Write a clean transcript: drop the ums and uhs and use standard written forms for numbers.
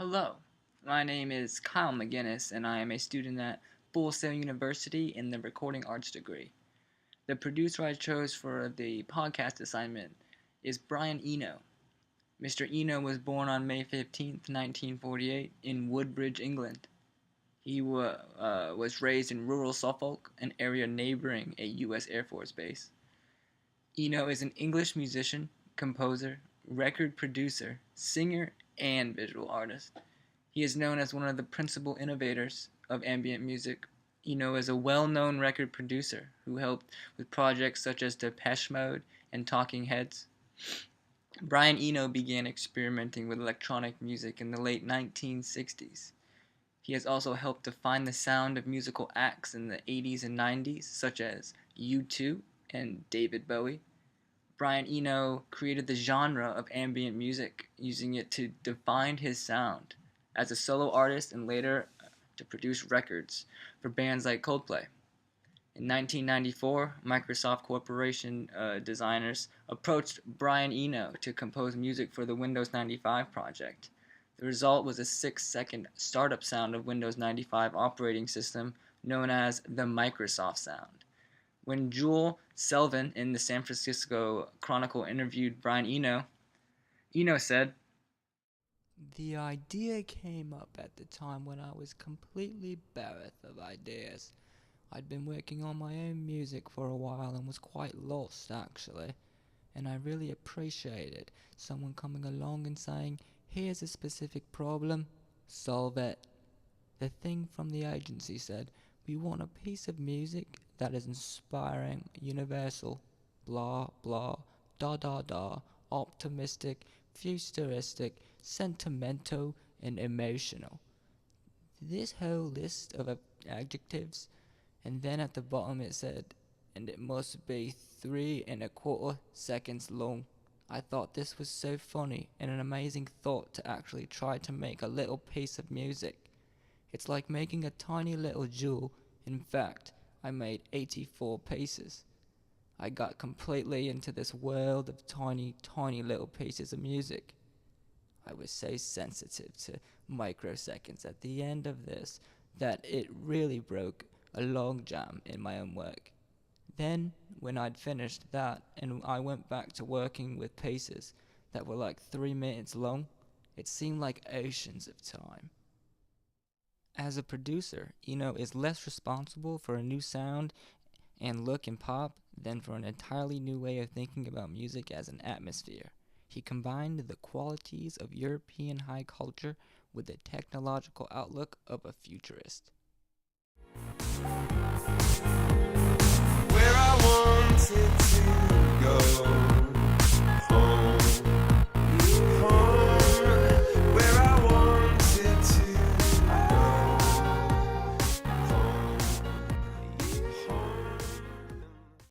Hello, my name is Kyle McGuinness, and I am a student at Full Sail University in the Recording Arts degree. The producer I chose for the podcast assignment is Brian Eno. Mr. Eno was born on May 15th, 1948, in Woodbridge, England. He was raised in rural Suffolk, an area neighboring a U.S. Air Force base. Eno is an English musician, composer, record producer, singer, and visual artist. He is known as one of the principal innovators of ambient music. Eno is a well-known record producer who helped with projects such as Depeche Mode and Talking Heads. Brian Eno began experimenting with electronic music in the late 1960s. He has also helped define the sound of musical acts in the 80s and 90s, such as U2 and David Bowie. Brian Eno created the genre of ambient music, using it to define his sound as a solo artist and later to produce records for bands like Coldplay. In 1994, Microsoft Corporation designers approached Brian Eno to compose music for the Windows 95 project. The result was a 6-second startup sound of Windows 95 operating system known as the Microsoft sound. When Jewel Selvin in the San Francisco Chronicle interviewed Brian Eno, Eno said, The idea came up at the time when I was completely bereft of ideas. I'd been working on my own music for a while and was quite lost, actually. And I really appreciated someone coming along and saying, here's a specific problem, solve it. The thing from the agency said, we want a piece of music that is inspiring, universal, blah blah, da da da, optimistic, futuristic, sentimental, and emotional. This whole list of adjectives, and then at the bottom it said, and it must be 3.25 seconds long. I thought this was so funny and an amazing thought to actually try to make a little piece of music. It's like making a tiny little jewel. In fact, I made 84 pieces. I got completely into this world of tiny, tiny little pieces of music. I was so sensitive to microseconds at the end of this that it really broke a logjam in my own work. Then, when I'd finished that and I went back to working with pieces that were like 3 minutes long, it seemed like oceans of time. As a producer, Eno is less responsible for a new sound and look in pop than for an entirely new way of thinking about music as an atmosphere. He combined the qualities of European high culture with the technological outlook of a futurist.